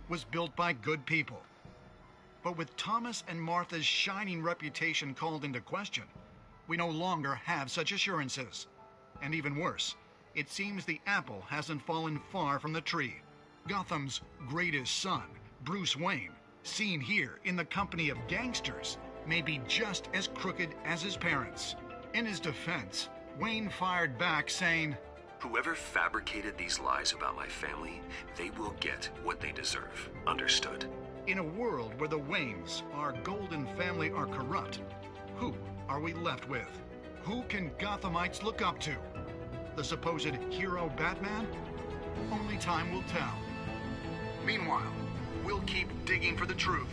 was built by good people. But with Thomas and Martha's shining reputation called into question, we no longer have such assurances. And even worse, it seems the apple hasn't fallen far from the tree. Gotham's greatest son, Bruce Wayne, seen here in the company of gangsters, may be just as crooked as his parents. In his defense, Wayne fired back saying, "Whoever fabricated these lies about my family, they will get what they deserve. Understood?" In a world where the Waynes, our golden family, are corrupt, who are we left with? Who can Gothamites look up to? The supposed hero Batman? Only time will tell. Meanwhile, we'll keep digging for the truth.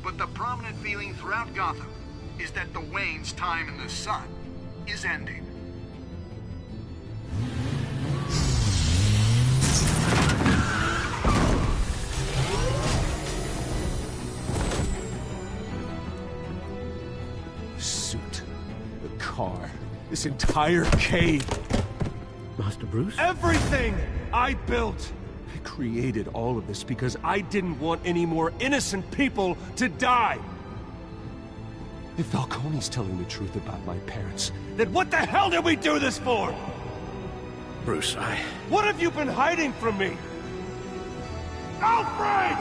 But the prominent feeling throughout Gotham is that the Waynes' time in the sun is ending. Suit, the car, this entire cave. Master Bruce? Everything I built! I created all of this because I didn't want any more innocent people to die! If Falcone's telling the truth about my parents, then what the hell did we do this for? Bruce, What have you been hiding from me? Alfred!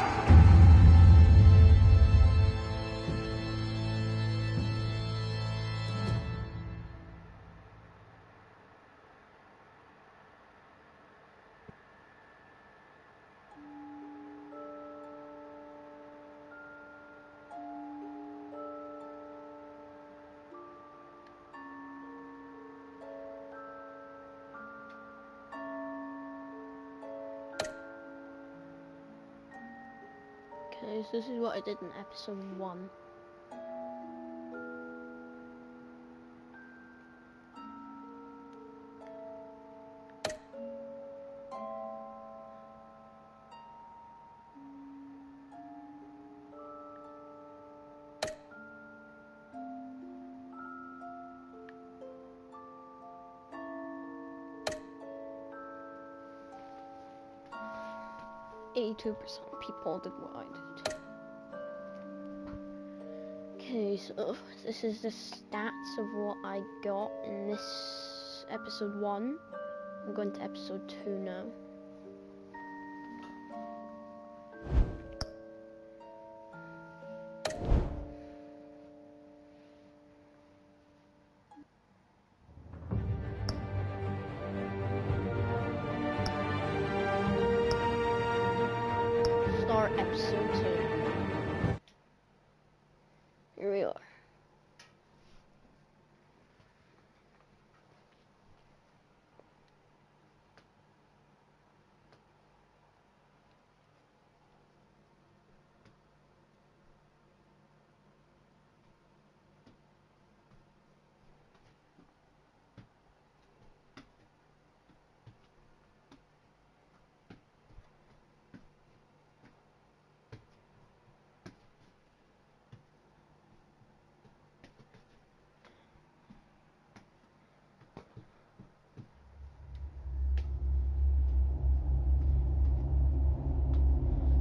Okay, so this is what I did in episode 1. %82% of people did what I did. Okay, so this is the stats of what I got in this episode 1. I'm going to episode 2 now. Episode 2. Here we are.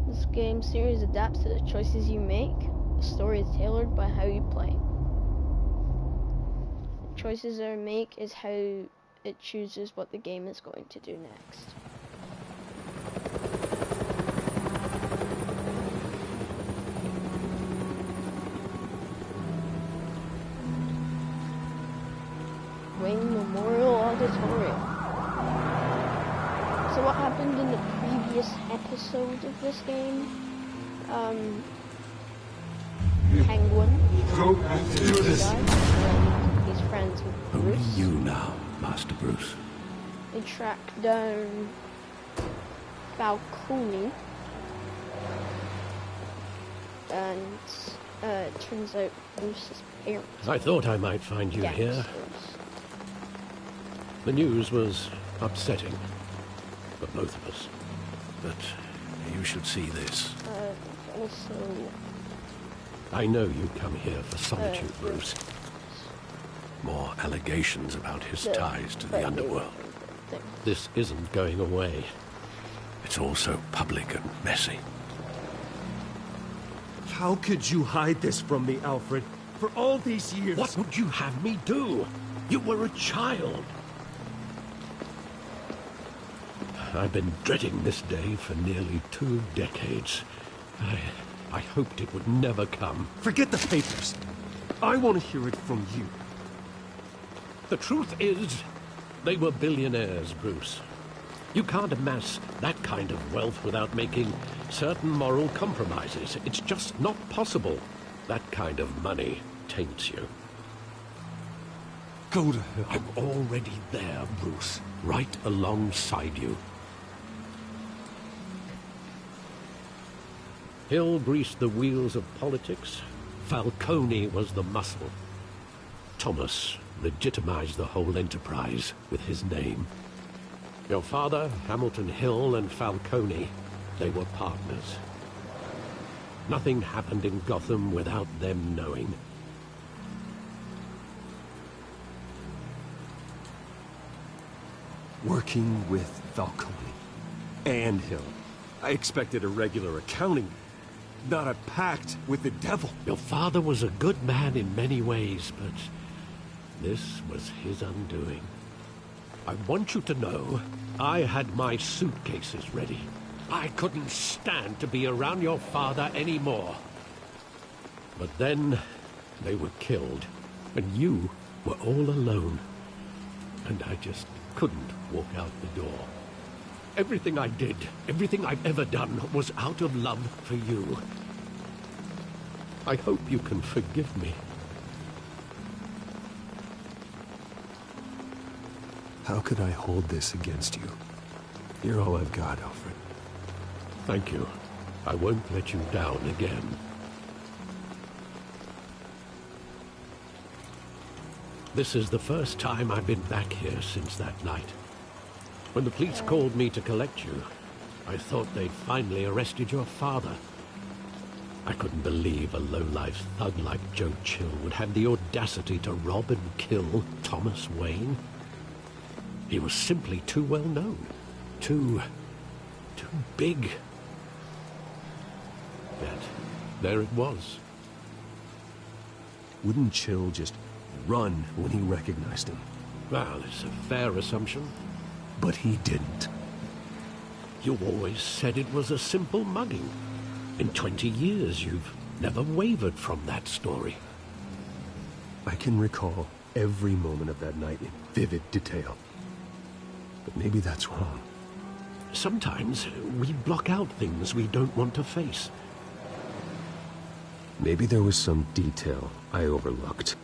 This game series adapts to the choices you make. The story is tailored by how you play. The choices I make is how it chooses what the game is going to do next. Wayne Memorial Auditorium. So what happened in the previous episode of this game? Penguin. Go and do this. He's friends with only Bruce. you now, Master Bruce. They track down Falcone. And it turns out Bruce's parents. I thought I might find you here. gangsters. The news was upsetting for both of us. But you should see this. Also, I know you come here for solitude, Bruce. More allegations about his ties to the underworld. This isn't going away. It's all so public and messy. How could you hide this from me, Alfred? For all these years... What would you have me do? You were a child. I've been dreading this day for nearly 2 decades. I hoped it would never come. Forget the papers. I want to hear it from you. The truth is, they were billionaires, Bruce. You can't amass that kind of wealth without making certain moral compromises. It's just not possible. That kind of money taints you. Go to hell. I'm already there, Bruce. Right alongside you. Hill greased the wheels of politics. Falcone was the muscle. Thomas legitimized the whole enterprise with his name. Your father, Hamilton Hill, and Falcone, they were partners. Nothing happened in Gotham without them knowing. Working with Falcone and Hill. I expected a regular accounting, not a pact with the devil. Your father was a good man in many ways, but this was his undoing. I want you to know, I had my suitcases ready. I couldn't stand to be around your father anymore. But then, they were killed, and you were all alone. And I just couldn't walk out the door. Everything I did, everything I've ever done, was out of love for you. I hope you can forgive me. How could I hold this against you? You're all I've got, Alfred. Thank you. I won't let you down again. This is the first time I've been back here since that night. When the police called me to collect you, I thought they'd finally arrested your father. I couldn't believe a low-life thug like Joe Chill would have the audacity to rob and kill Thomas Wayne. He was simply too well known. Too big. Yet, there it was. Wouldn't Chill just run when he recognized him? Well, it's a fair assumption. But he didn't. You always said it was a simple mugging. In 20 years, you've never wavered from that story. I can recall every moment of that night in vivid detail. But maybe that's wrong. Sometimes we block out things we don't want to face. Maybe there was some detail I overlooked.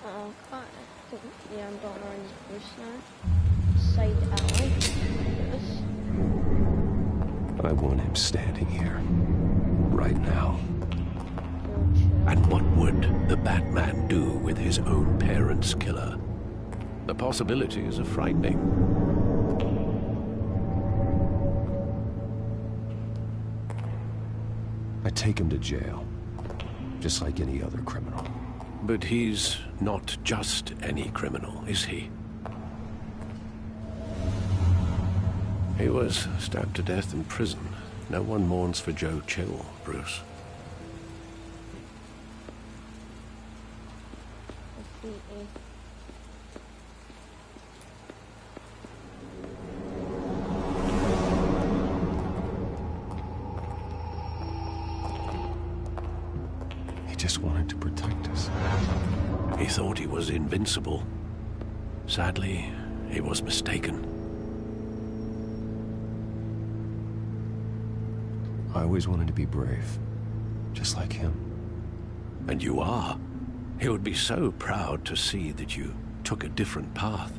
Okay, I think yeah, I'm going around this now. Side alley. Yes. I want him standing here. Right now. And what would the Batman do with his own parents' killer? The possibilities are frightening. I take him to jail. Just like any other criminal. But he's not just any criminal, is he? He was stabbed to death in prison. No one mourns for Joe Chill, Bruce. He just wanted to protect us. He thought he was invincible. Sadly, he was mistaken. I always wanted to be brave. Just like him. And you are. He would be so proud to see that you took a different path.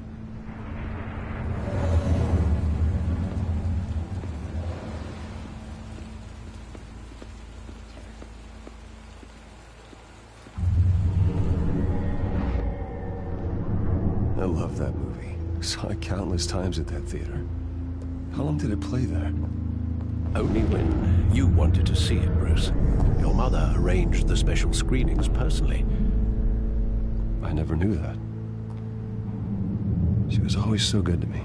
I love that movie. Saw it countless times at that theater. How long did it play there? Only when you wanted to see it, Bruce. Your mother arranged the special screenings personally. I never knew that. She was always so good to me.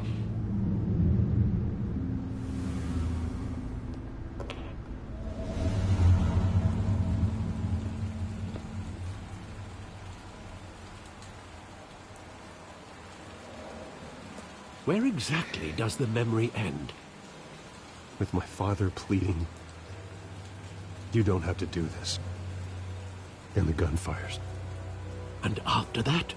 Where exactly does the memory end? With my father pleading, "You don't have to do this." And the gun fires. And after that?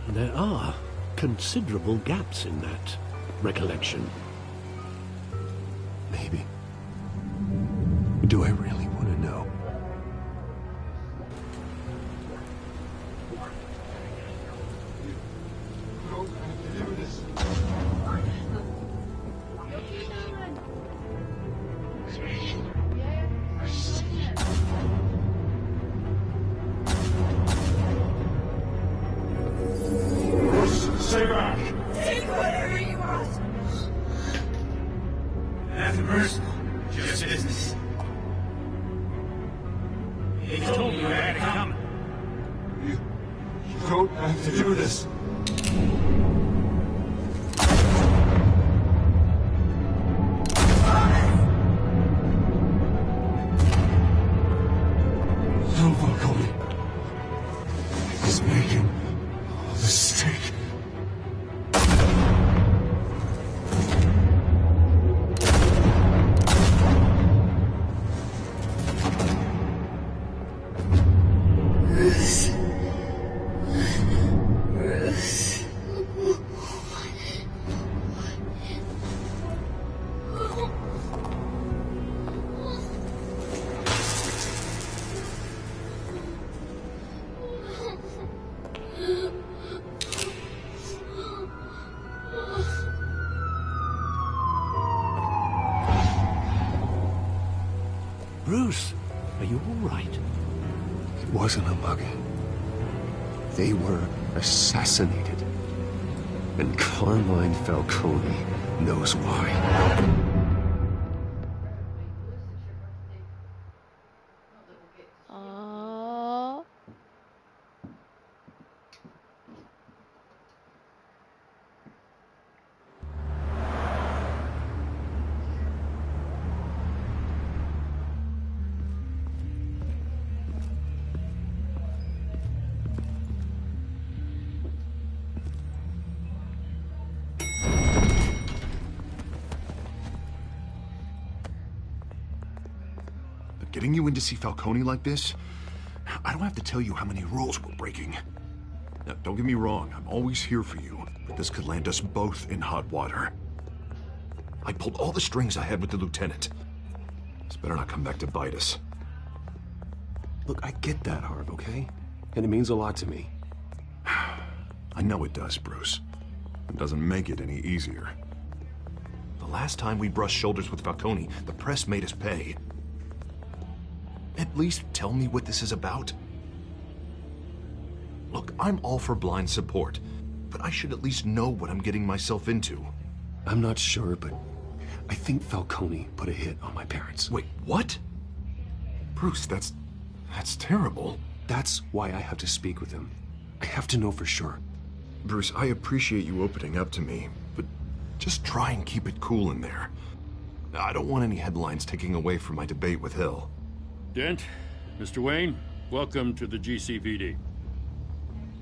There are considerable gaps in that recollection. Maybe. Do I really want to know? Stay back! Take whatever you want! Nothing personal, just business. He told me I had it coming. You don't have to do this. No, Falcone. He's making a mistake. Bruce, are you all right? It wasn't a mug. They were assassinated. And Carmine Falcone knows why. Getting you in to see Falcone like this, I don't have to tell you how many rules we're breaking. Now, don't get me wrong, I'm always here for you, but this could land us both in hot water. I pulled all the strings I had with the lieutenant. This better not come back to bite us. Look, I get that, Harv, okay? And it means a lot to me. I know it does, Bruce. It doesn't make it any easier. The last time we brushed shoulders with Falcone, the press made us pay. At least tell me what this is about. Look, I'm all for blind support, but I should at least know what I'm getting myself into. I'm not sure, but I think Falcone put a hit on my parents. Wait, what? Bruce, that's terrible. That's why I have to speak with him. I have to know for sure. Bruce, I appreciate you opening up to me, but just try and keep it cool in there. I don't want any headlines taking away from my debate with Hill. Dent, Mr. Wayne, welcome to the GCPD.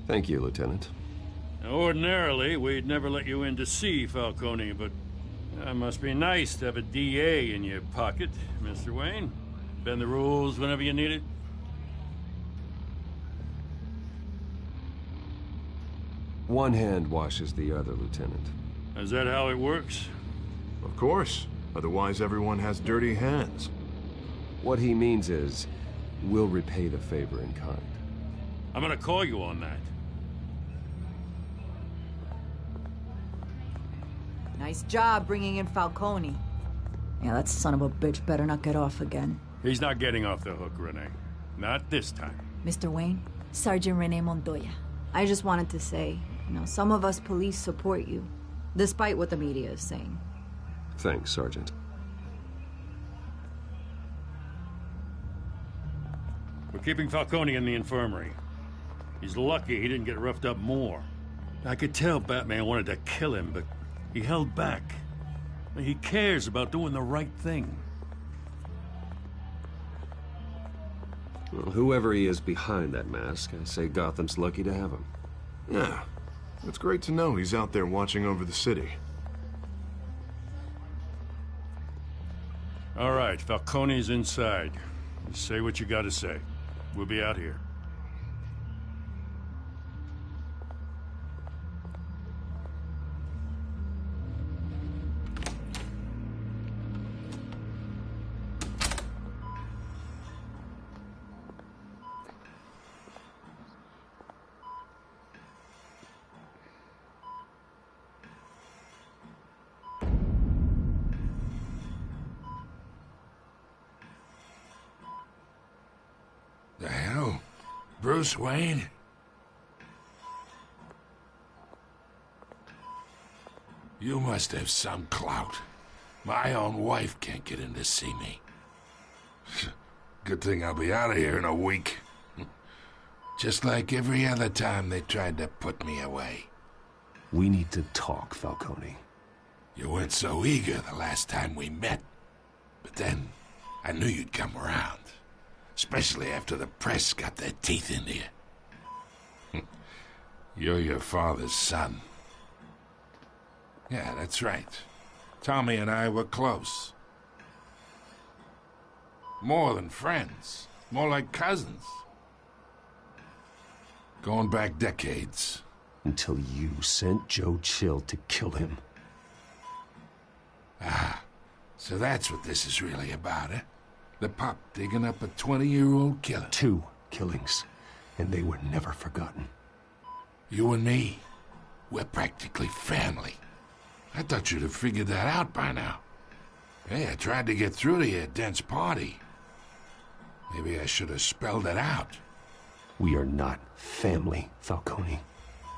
Thank you, Lieutenant. Now, ordinarily, we'd never let you in to see Falcone, but that must be nice to have a DA in your pocket, Mr. Wayne. Bend the rules whenever you need it. One hand washes the other, Lieutenant. Is that how it works? Of course. Otherwise, everyone has dirty hands. What he means is, we'll repay the favor in kind. I'm gonna call you on that. Nice job bringing in Falcone. Yeah, that son of a bitch better not get off again. He's not getting off the hook, Renee. Not this time. Mr. Wayne, Sergeant Renee Montoya. I just wanted to say, some of us police support you, despite what the media is saying. Thanks, Sergeant. We're keeping Falcone in the infirmary. He's lucky he didn't get roughed up more. I could tell Batman wanted to kill him, but he held back. He cares about doing the right thing. Well, whoever he is behind that mask, I say Gotham's lucky to have him. Yeah, It's great to know he's out there watching over the city. All right, Falcone's inside. You say what you gotta say. We'll be out here. The hell? Bruce Wayne? You must have some clout. My own wife can't get in to see me. Good thing I'll be out of here in a week. Just like every other time they tried to put me away. We need to talk, Falcone. You weren't so eager the last time we met. But then, I knew you'd come around. Especially after the press got their teeth into you. You're your father's son. Yeah, that's right. Tommy and I were close. More than friends. More like cousins. Going back decades. Until you sent Joe Chill to kill him. Ah, so that's what this is really about, eh? The pup digging up a 20-year-old killer. 2 killings, and they were never forgotten. You and me, we're practically family. I thought you'd have figured that out by now. Hey, I tried to get through to your dense party. Maybe I should have spelled it out. We are not family, Falcone.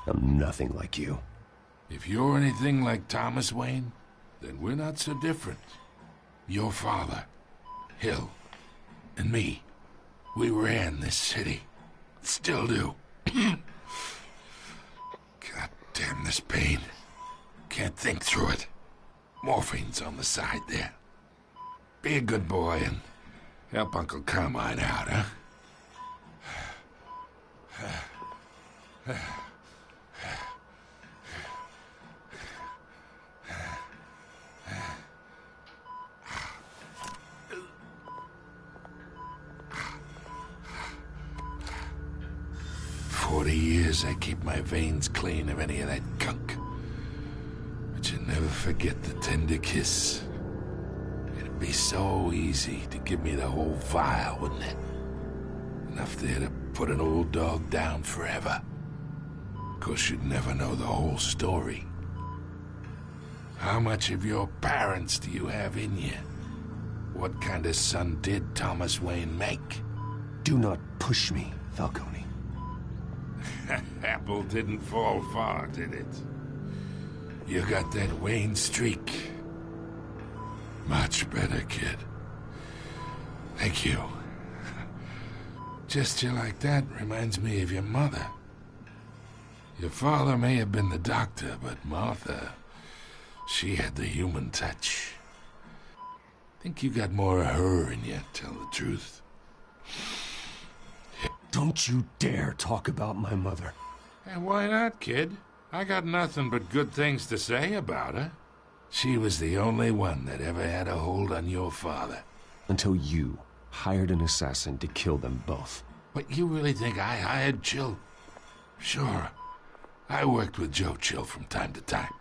I'm nothing like you. If you're anything like Thomas Wayne, then we're not so different. Your father, Hill, and me, we ran this city. Still do. God damn this pain. Can't think through it. Morphine's on the side there. Be a good boy and help Uncle Carmine out, huh? 40 years I keep my veins clean of any of that gunk. But you never forget the tender kiss. It'd be so easy to give me the whole vial, wouldn't it? Enough there to put an old dog down forever. Of course, you'd never know the whole story. How much of your parents do you have in you? What kind of son did Thomas Wayne make? Do not push me, Falcone. Apple didn't fall far, did it? You got that Wayne streak. Much better, kid. Thank you. Gesture like that reminds me of your mother. Your father may have been the doctor, but Martha, she had the human touch. Think you got more of her in you, tell the truth. Don't you dare talk about my mother. And why not, kid? I got nothing but good things to say about her. She was the only one that ever had a hold on your father. Until you hired an assassin to kill them both. But you really think I hired Chill? Sure. I worked with Joe Chill from time to time.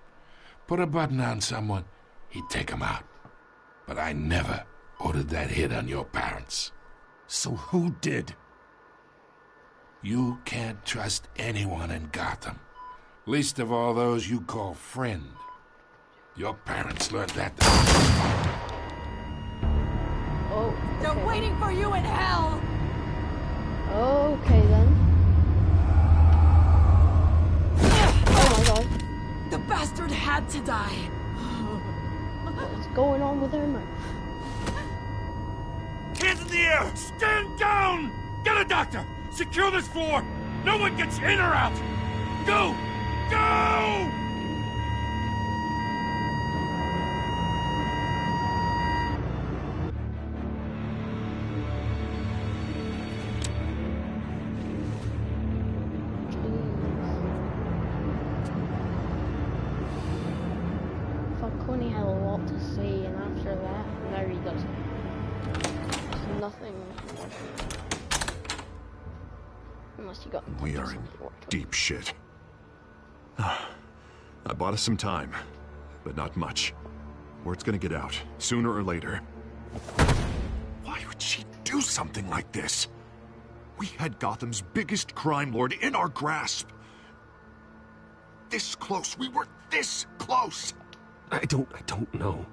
Put a button on someone, he'd take him out. But I never ordered that hit on your parents. So who did? You can't trust anyone in Gotham. Least of all those you call friend. Your parents learned that. Oh. They're waiting for you in hell! Okay then. Oh my god. The bastard had to die. What's going on with her mouth? Hands in the air! Stand down! Get a doctor! Secure this floor! No one gets in or out! Go! Go! Falcone had a lot to say, and after that, now he doesn't. There's nothing more. Unless you got. We are in deep shit. I bought us some time, but not much. Word's gonna get out, sooner or later. Why would she do something like this? We had Gotham's biggest crime lord in our grasp. This close. We were this close. I don't know.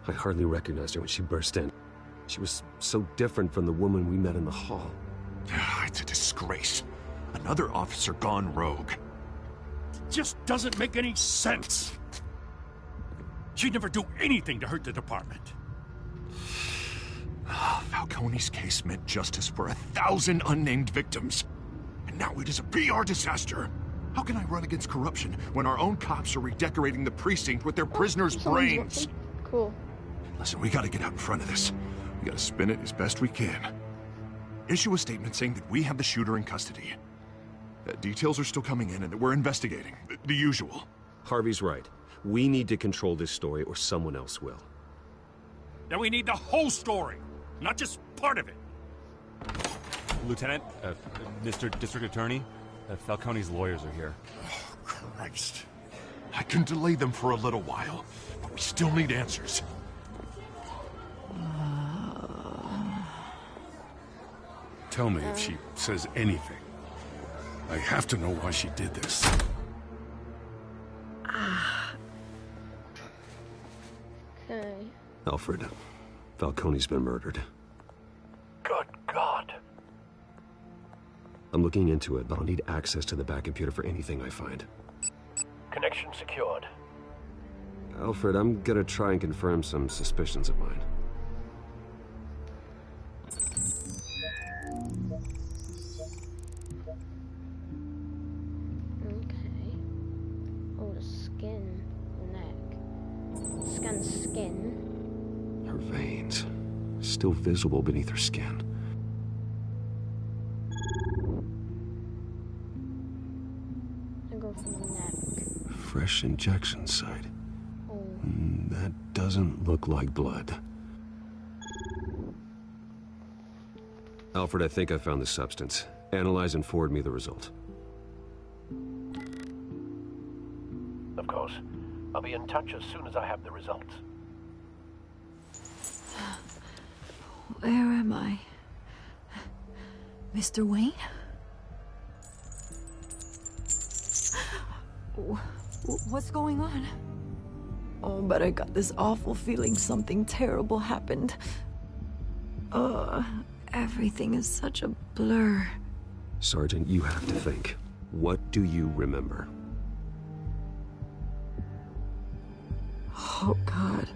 I hardly recognized her when she burst in. She was so different from the woman we met in the hall. It's a disgrace. Another officer gone rogue. Just doesn't make any sense. She'd never do anything to hurt the department. Falcone's case meant justice for 1,000 unnamed victims. And now it is a PR disaster. How can I run against corruption when our own cops are redecorating the precinct with their prisoners' brains? Cool. Listen, we gotta get out in front of this. We gotta spin it as best we can. Issue a statement saying that we have the shooter in custody. Details are still coming in and that we're investigating. The usual. Harvey's right. We need to control this story or someone else will. Then we need the whole story, not just part of it. Lieutenant, Mr. District Attorney, Falcone's lawyers are here. Oh, Christ. I can delay them for a little while, but we still need answers. Tell me if she says anything. I have to know why she did this. Okay. Alfred, Falcone's been murdered. Good God. I'm looking into it, but I'll need access to the back computer for anything I find. Connection secured. Alfred, I'm gonna try and confirm some suspicions of mine. Okay. Oh, the skin. Neck. Scan skin. Her veins, still visible beneath her skin. I go from the neck. Fresh injection site. Oh. That doesn't look like blood. Alfred, I think I found the substance. Analyze and forward me the result. Of course. I'll be in touch as soon as I have the results. Where am I? Mr. Wayne? What's going on? Oh, but I got this awful feeling something terrible happened. Everything is such a blur. Sergeant, you have to think. What do you remember? Oh, God.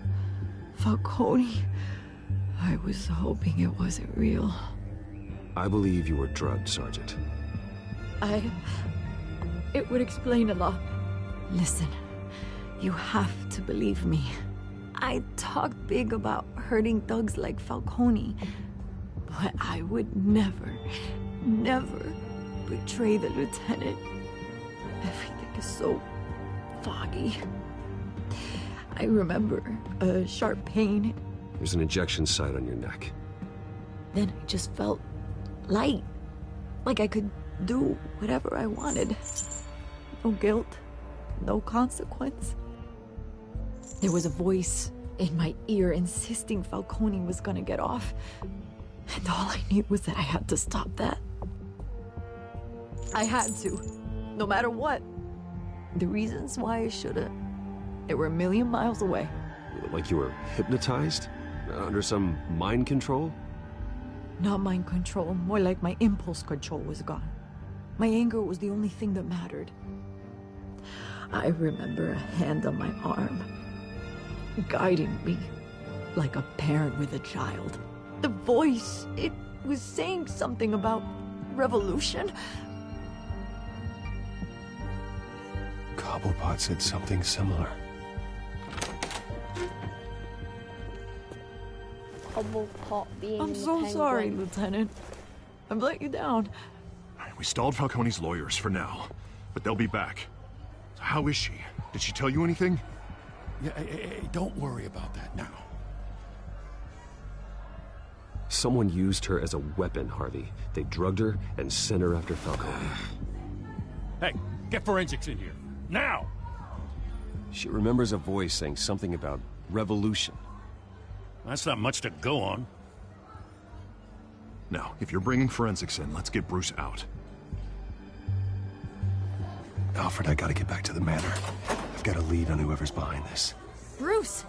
Falcone. I was hoping it wasn't real. I believe you were drugged, Sergeant. It would explain a lot. Listen, you have to believe me. I talked big about hurting thugs like Falcone, but I would never betray the lieutenant. Everything is so foggy. I remember a sharp pain. There's an injection site on your neck. Then I just felt light, like I could do whatever I wanted. No guilt, no consequence. There was a voice in my ear insisting Falcone was gonna get off. And all I knew was that I had to stop that. I had to, no matter what. The reasons why I should've, they were a million miles away. Like you were hypnotized? Under some mind control? Not mind control, more like my impulse control was gone. My anger was the only thing that mattered. I remember a hand on my arm, guiding me like a parent with a child. The voice, it was saying something about revolution. Cobblepot said something similar. Cobblepot being I'm the so penguin. sorry, Lieutenant. I've let you down. We stalled Falcone's lawyers for now, but they'll be back. So how is she? Did she tell you anything? Yeah, hey, don't worry about that now. Someone used her as a weapon, Harvey. They drugged her and sent her after Falcone. Hey, get forensics in here. Now! She remembers a voice saying something about revolution. That's not much to go on. Now, if you're bringing forensics in, let's get Bruce out. Alfred, I gotta get back to the manor. I've got a lead on whoever's behind this. Bruce!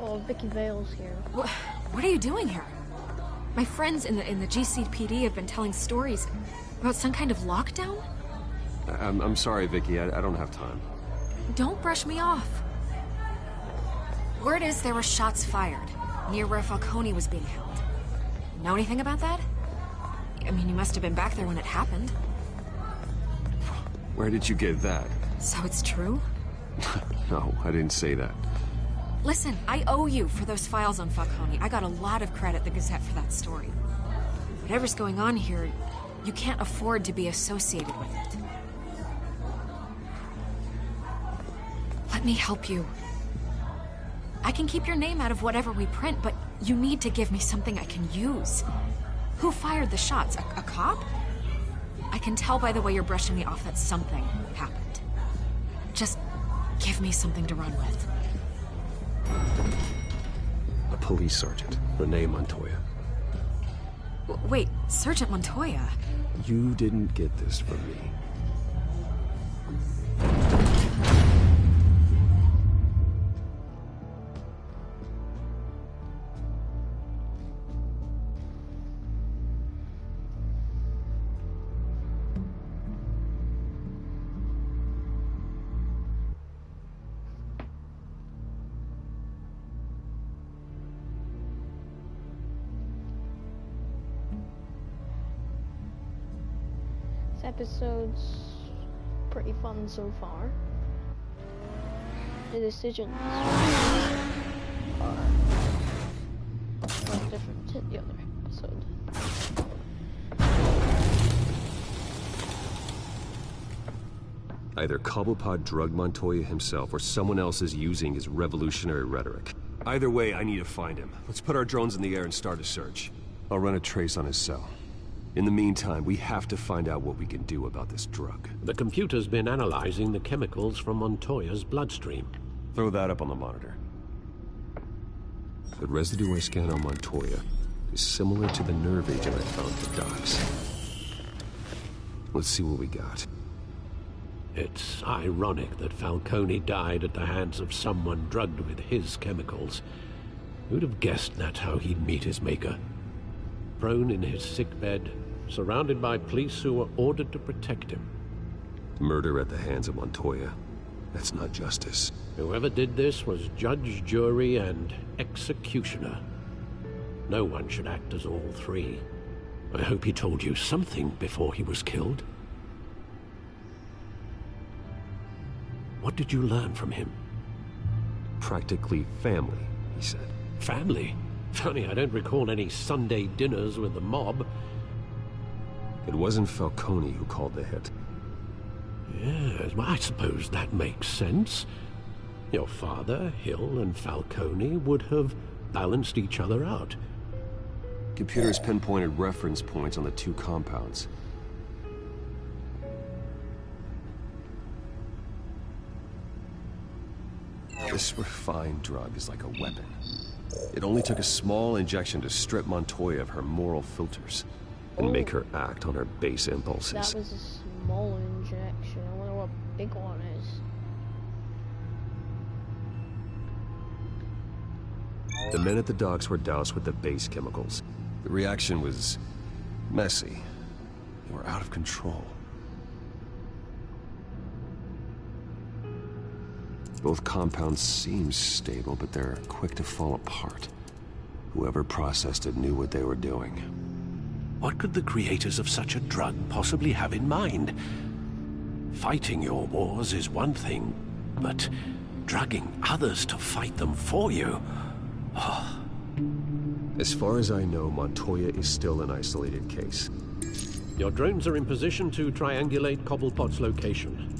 Oh, Vicky Vale's here. What are you doing here? My friends in the GCPD have been telling stories about some kind of lockdown? I'm sorry, Vicky. I don't have time. Don't brush me off. Word is there were shots fired near where Falcone was being held. Know anything about that? I mean, you must have been back there when it happened. Where did you get that? So it's true? No, I didn't say that. Listen, I owe you for those files on Falcone. I got a lot of credit at the Gazette for that story. Whatever's going on here, you can't afford to be associated with it. Let me help you. I can keep your name out of whatever we print, but you need to give me something I can use. Who fired the shots? A cop? I can tell by the way you're brushing me off that something happened. Just give me something to run with. A police sergeant, Renee Montoya. Wait, Sergeant Montoya? You didn't get this from me. This episode's pretty fun so far. The decisions are different to the other episode. Either Cobblepot drugged Montoya himself, or someone else is using his revolutionary rhetoric. Either way, I need to find him. Let's put our drones in the air and start a search. I'll run a trace on his cell. In the meantime, we have to find out what we can do about this drug. The computer's been analyzing the chemicals from Montoya's bloodstream. Throw that up on the monitor. The residue I scan on Montoya is similar to the nerve agent I found at the docks. Let's see what we got. It's ironic that Falcone died at the hands of someone drugged with his chemicals. Who'd have guessed that's how he'd meet his maker? Prone in his sickbed, surrounded by police who were ordered to protect him. Murder at the hands of Montoya. That's not justice. Whoever did this was judge, jury, and executioner. No one should act as all three. I hope he told you something before he was killed. What did you learn from him? Practically family, he said. Family? Funny, I don't recall any Sunday dinners with the mob. It wasn't Falcone who called the hit. Yes, well, I suppose that makes sense. Your father, Hill, and Falcone would have balanced each other out. Computers pinpointed reference points on the two compounds. This refined drug is like a weapon. It only took a small injection to strip Montoya of her moral filters and make her act on her base impulses. That was a small injection. I wonder what a big one is. The men at the docks were doused with the base chemicals. The reaction was messy. They were out of control. Both compounds seem stable, but they're quick to fall apart. Whoever processed it knew what they were doing. What could the creators of such a drug possibly have in mind? Fighting your wars is one thing, but drugging others to fight them for you? Oh. As far as I know, Montoya is still an isolated case. Your drones are in position to triangulate Cobblepot's location.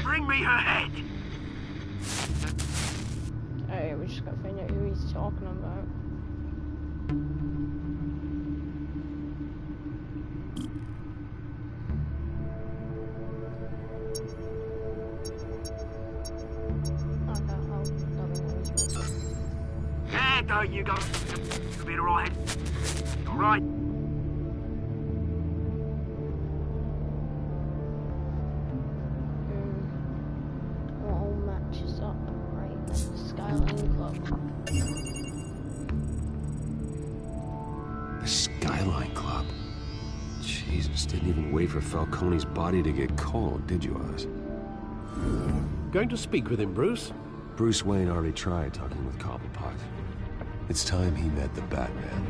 Bring me her head! Alright, we just gotta find out who he's talking about. Yeah, there you go. You'll be alright. Alright. All matches up right at the Skyline Club. The Skyline Club? Jesus, didn't even wait for Falcone's body to get cold, did you, Oz? Going to speak with him, Bruce? Bruce Wayne already tried talking with Cobblepot. It's time he met the Batman.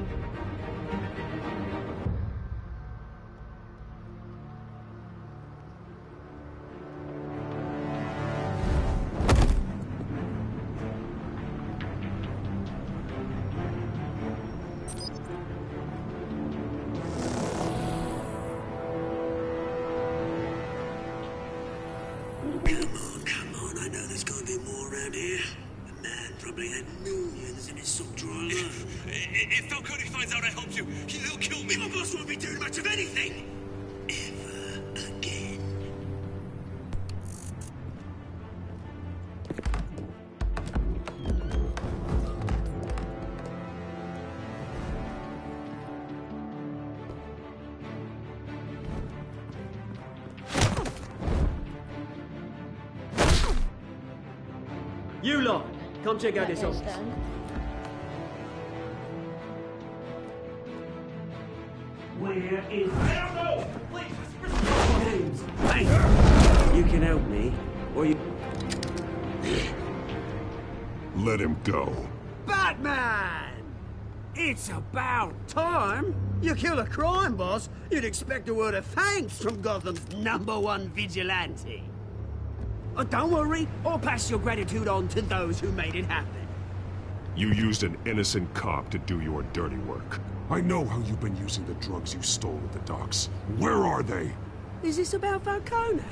Come on, I know there's gonna be more around here. The man probably had millions in his sock drawer alone. If Falcone finds out I helped you, he'll kill me. My boss won't be doing much of anything! Ever again. You lot, come check out this office. Where is... I don't know! Please, Hey! You can help me, or you... Let him go. Batman! It's about time. You kill a crime boss, you'd expect a word of thanks from Gotham's #1 vigilante. Oh, don't worry, I'll pass your gratitude on to those who made it happen. You used an innocent cop to do your dirty work. I know how you've been using the drugs you stole at the docks. Where are they? Is this about Falcone?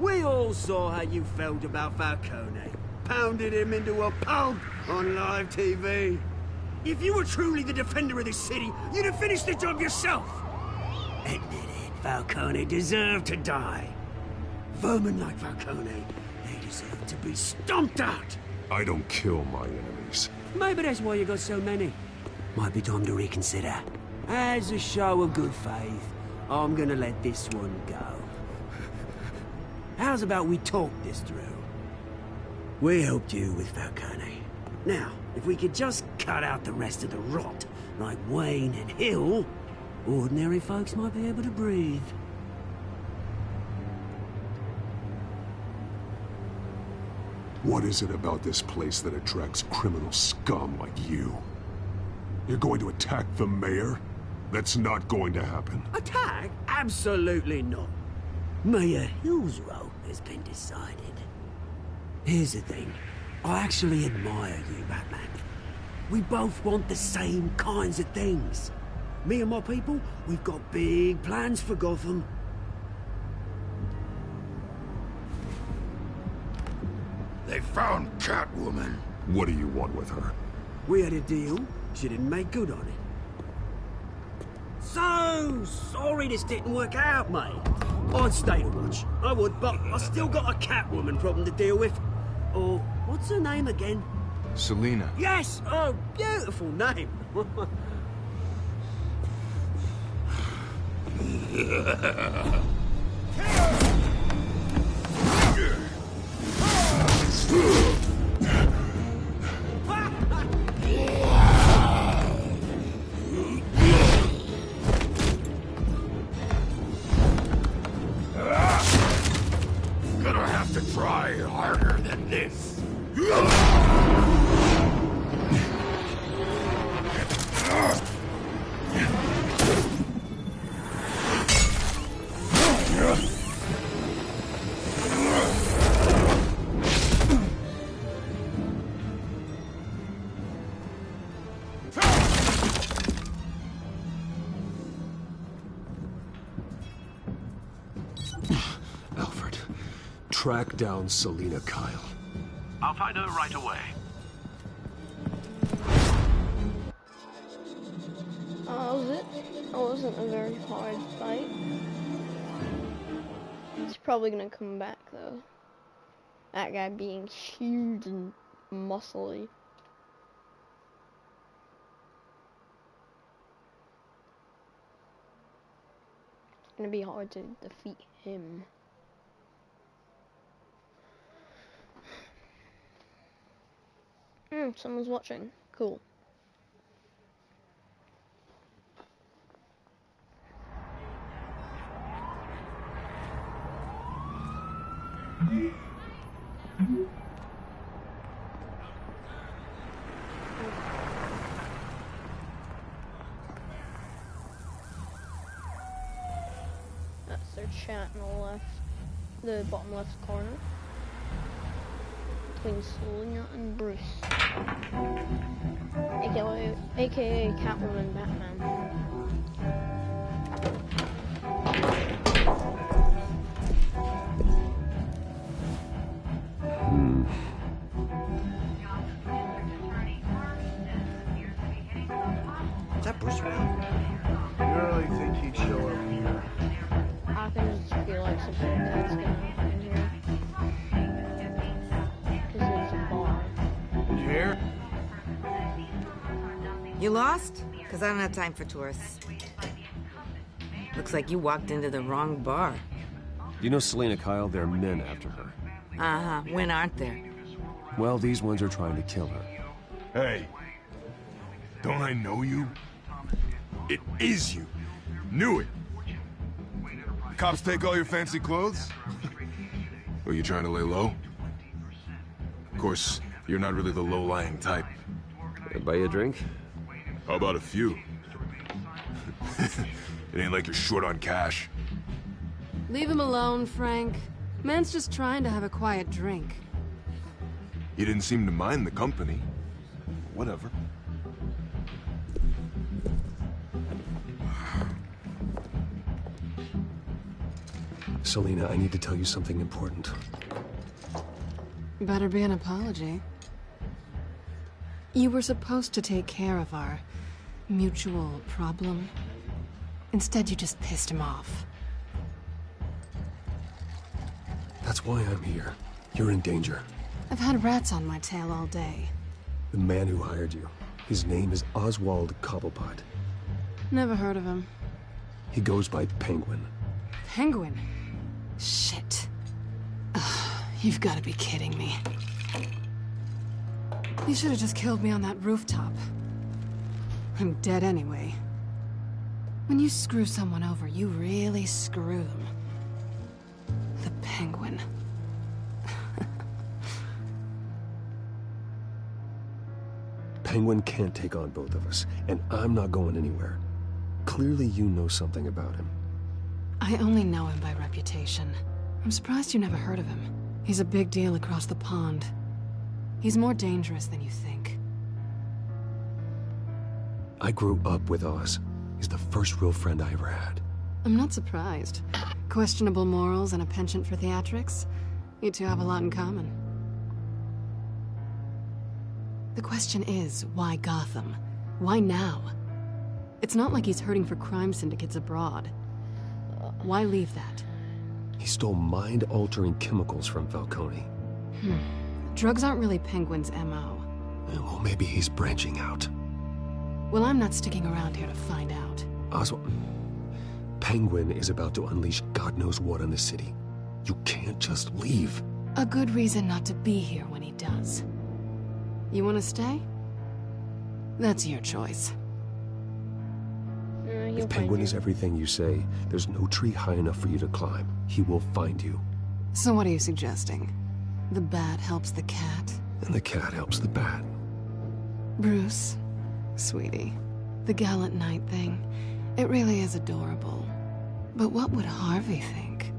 We all saw how you felt about Falcone. Pounded him into a pulp on live TV. If you were truly the defender of this city, you'd have finished the job yourself. Admit it, Falcone deserved to die. Vermin like Falcone, they deserve to be stomped out. I don't kill my enemies. Maybe that's why you got so many. Might be time to reconsider. As a show of good faith, I'm gonna let this one go. How's about we talk this through? We helped you with Falcone. Now, if we could just cut out the rest of the rot, like Wayne and Hill, ordinary folks might be able to breathe. What is it about this place that attracts criminal scum like you? You're going to attack the mayor? That's not going to happen. Attack? Absolutely not. Mayor Hill's role has been decided. Here's the thing. I actually admire you, Batman. We both want the same kinds of things. Me and my people, we've got big plans for Gotham. They found Catwoman. What do you want with her? We had a deal. She didn't make good on it. So sorry this didn't work out, mate. I'd stay to watch. I would, but I still got a Catwoman problem to deal with. Or What's her name again? Selena. Yes! Oh, beautiful name. Gonna have to try harder than this. Alfred, track down Selena Kyle. I'll find her right away. Was it? It wasn't a very hard fight. It's probably gonna come back though. That guy being huge and muscly. It's gonna be hard to defeat him. Someone's watching. Cool. That's their chat on the left, the bottom left corner, between Selena and Bruce, aka Catwoman and Batman. Is that Bruce? You really think he'd show up here? I can just feel like some cat's gonna happen in here. Because it's a bar. Did you hear? You lost? Because I don't have time for tourists. Looks like you walked into the wrong bar. You know Selena Kyle? There are men after her. Uh-huh. When aren't there? Well, these ones are trying to kill her. Hey. Don't I know you? It is you. Knew it. Cops take all your fancy clothes? Were you trying to lay low? Of course, you're not really the low-lying type. Buy you a drink? How about a few? It ain't like you're short on cash. Leave him alone, Frank. Man's just trying to have a quiet drink. He didn't seem to mind the company. Whatever. Selena, I need to tell you something important. Better be an apology. You were supposed to take care of our mutual problem. Instead, you just pissed him off. That's why I'm here. You're in danger. I've had rats on my tail all day. The man who hired you, his name is Oswald Cobblepot. Never heard of him. He goes by Penguin. Penguin? Shit. Ugh, you've got to be kidding me. You should have just killed me on that rooftop. I'm dead anyway. When you screw someone over, you really screw them. The Penguin. Penguin can't take on both of us, and I'm not going anywhere. Clearly you know something about him. I only know him by reputation. I'm surprised you never heard of him. He's a big deal across the pond. He's more dangerous than you think. I grew up with Oz. He's the first real friend I ever had. I'm not surprised. Questionable morals and a penchant for theatrics. You two have a lot in common. The question is, why Gotham? Why now? It's not like he's hurting for crime syndicates abroad. Why leave that? He stole mind-altering chemicals from Falcone. Drugs aren't really Penguin's MO. Well, maybe he's branching out. Well, I'm not sticking around here to find out. Oswald, Penguin is about to unleash God knows what on the city. You can't just leave. A good reason not to be here when he does. You want to stay? That's your choice. If Penguin is everything you say, there's no tree high enough for you to climb. He will find you. So what are you suggesting? The bat helps the cat? And the cat helps the bat. Bruce, sweetie, the gallant knight thing, it really is adorable. But what would Harvey think?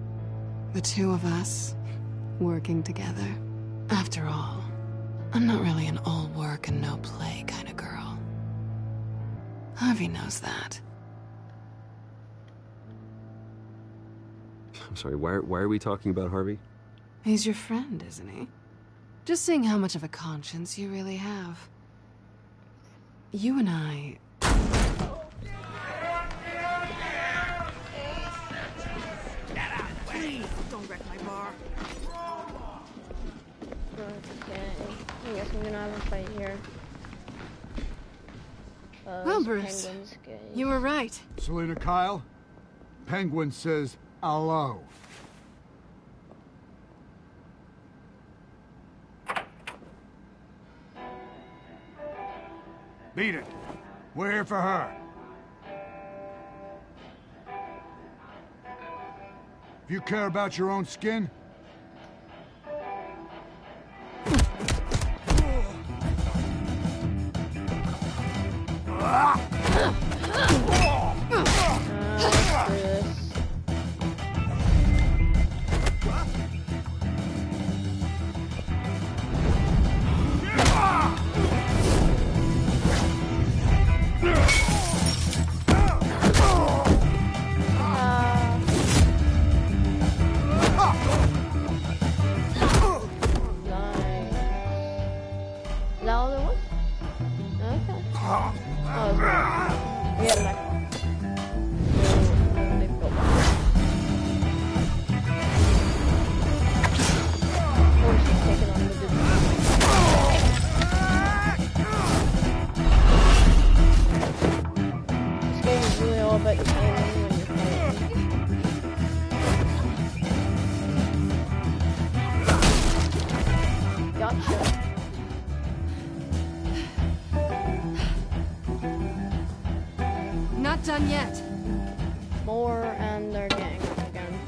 The two of us, working together. After all, I'm not really an all work and no play kind of girl. Harvey knows that. I'm sorry, why are we talking about Harvey? He's your friend, isn't he? Just seeing how much of a conscience you really have. You and I... Please, don't wreck my bar. Okay, I guess I'm gonna have a fight here. Well, Bruce, you were right. Selena Kyle, Penguin says hello. Beat it. We're here for her. If you care about your own skin, Not done yet. More and their gang again.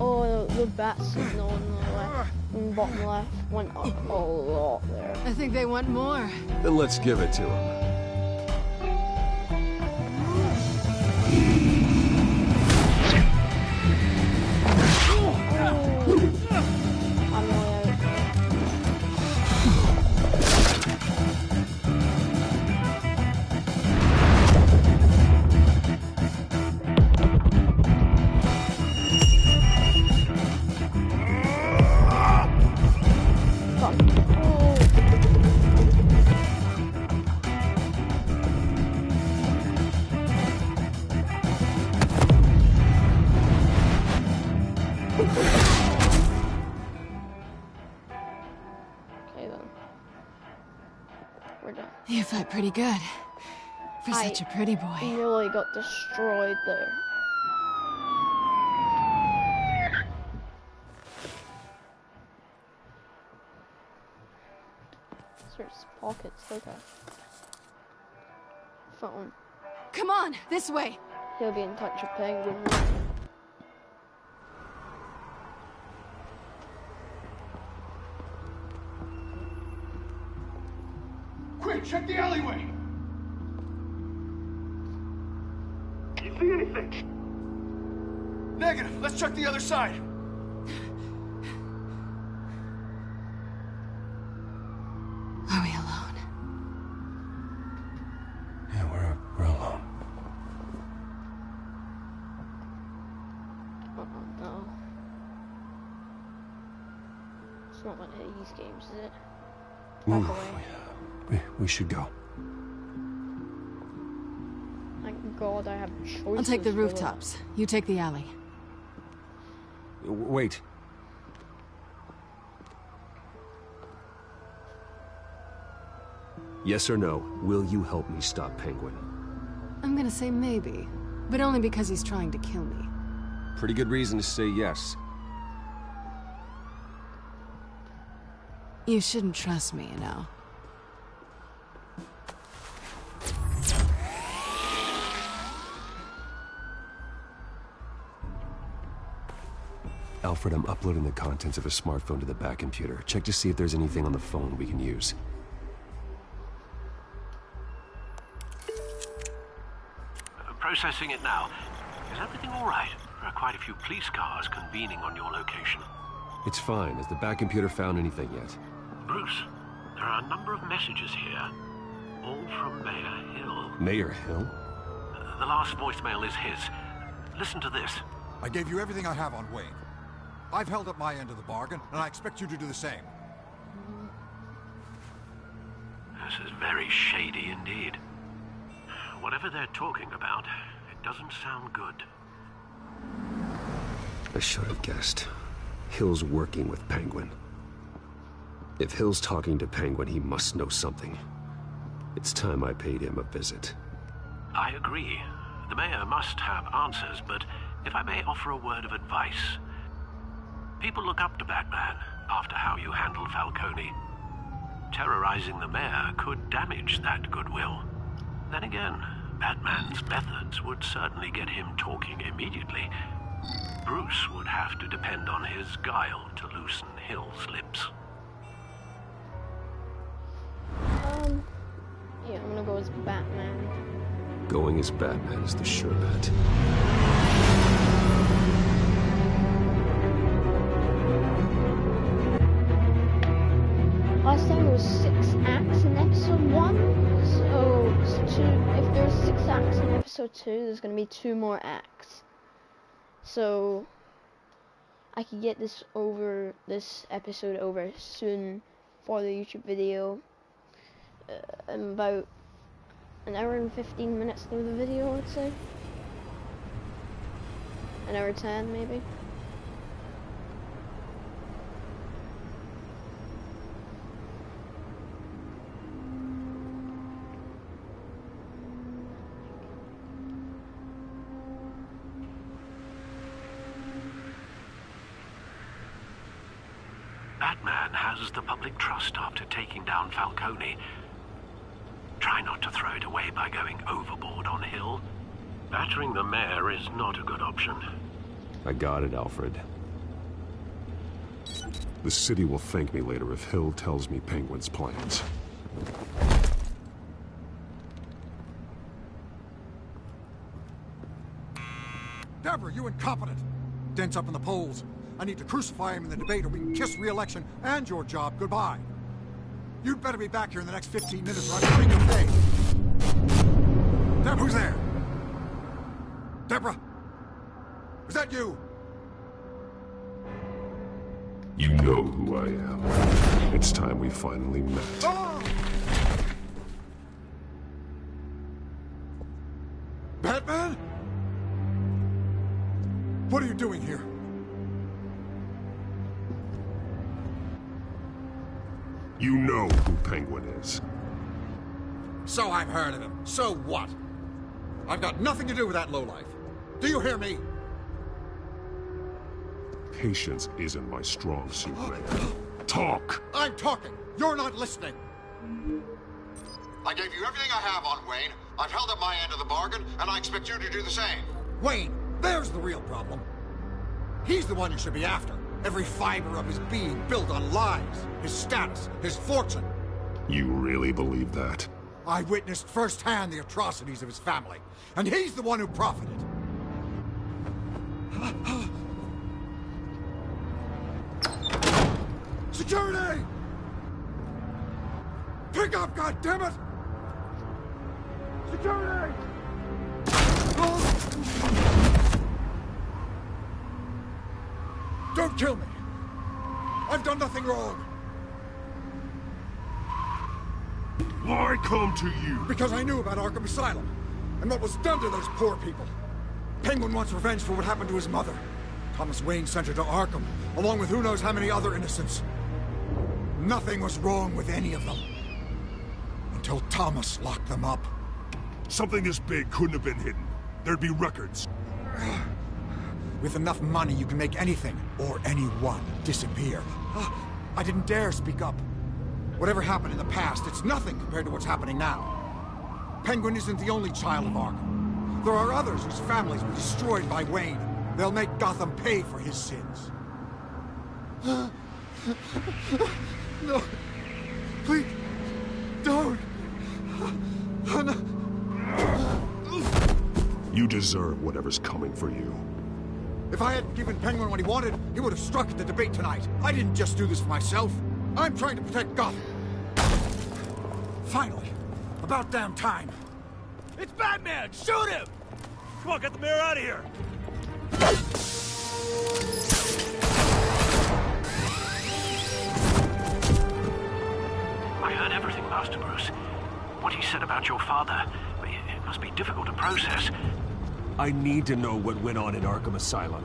Oh, the bat signal on the left, on the bottom left, went up a lot there. I think they want more. Then let's give it to him. You fight pretty good. For such a pretty boy. I really got destroyed there. There's pockets, okay. Phone. Come on, this way. He'll be in touch with Penguin. quick, check the alleyway. You see anything? Negative. Let's check the other side. Are we alone? Yeah, we're alone. Oh no. It's not one of these games, is it? Ooh, Back away. we should go. Thank God I have choices. I'll take the for rooftops. You take the alley. Wait. Yes or no, will you help me stop Penguin? I'm gonna say maybe, but only because he's trying to kill me. Pretty good reason to say yes. You shouldn't trust me, you know. Alfred, I'm uploading the contents of a smartphone to the back computer. Check to see if there's anything on the phone we can use. Processing it now. Is everything all right? There are quite a few police cars convening on your location. It's fine. Has the back computer found anything yet? Bruce, there are a number of messages here. All from Mayor Hill. Mayor Hill? The last voicemail is his. Listen to this. I gave you everything I have on Wayne. I've held up my end of the bargain, and I expect you to do the same. This is very shady indeed. Whatever they're talking about, it doesn't sound good. I should have guessed. Hill's working with Penguin. If Hill's talking to Penguin, he must know something. It's time I paid him a visit. I agree. The mayor must have answers, but if I may offer a word of advice. People look up to Batman after how you handled Falcone. Terrorizing the mayor could damage that goodwill. Then again, Batman's methods would certainly get him talking immediately. Bruce would have to depend on his guile to loosen Hill's lips. Yeah, I'm gonna go as Batman. Going as Batman is the sure bet. Last time it was 6 acts in episode 1, so if there's 6 acts in episode 2, there's gonna be 2 more acts. So I could get this episode over soon for the YouTube video. I'm about an hour and 15 minutes through the video, I'd say. An hour 10 maybe. Batman has the public trust after taking down Falcone. Try not to throw it away by going overboard on Hill. Battering the mayor is not a good option. I got it, Alfred. The city will thank me later if Hill tells me Penguin's plans. Deborah, you incompetent! Dent's up in the polls. I need to crucify him in the debate or we can kiss re-election and your job goodbye. You'd better be back here in the next 15 minutes or I'm cutting your pay. Deb, who's there? Deborah? Is that you? You know who I am. It's time we finally met. Oh! Batman? What are you doing here? You know who Penguin is. So I've heard of him. So what? I've got nothing to do with that lowlife. Do you hear me? Patience isn't my strong suit, man. Talk! I'm talking. You're not listening. I gave you everything I have on Wayne. I've held up my end of the bargain, and I expect you to do the same. Wayne, there's the real problem. He's the one you should be after. Every fiber of his being built on lies, his status, his fortune. You really believe that? I witnessed firsthand the atrocities of his family, and he's the one who profited. Security! Pick up, goddammit! Security! Don't kill me! I've done nothing wrong. Why come to you? Because I knew about Arkham Asylum and what was done to those poor people. Penguin wants revenge for what happened to his mother. Thomas Wayne sent her to Arkham, along with who knows how many other innocents. Nothing was wrong with any of them. Until Thomas locked them up. Something this big couldn't have been hidden. There'd be records. With enough money, you can make anything, or anyone, disappear. I didn't dare speak up. Whatever happened in the past, it's nothing compared to what's happening now. Penguin isn't the only child of Arkham. There are others whose families were destroyed by Wayne. They'll make Gotham pay for his sins. No. Please. Don't. You deserve whatever's coming for you. If I hadn't given Penguin what he wanted, he would have struck at the debate tonight. I didn't just do this for myself. I'm trying to protect Gotham. Finally. About damn time. It's Batman! Shoot him! Come on, get the mayor out of here! I heard everything, Master Bruce. What he said about your father, it must be difficult to process. I need to know what went on in Arkham Asylum.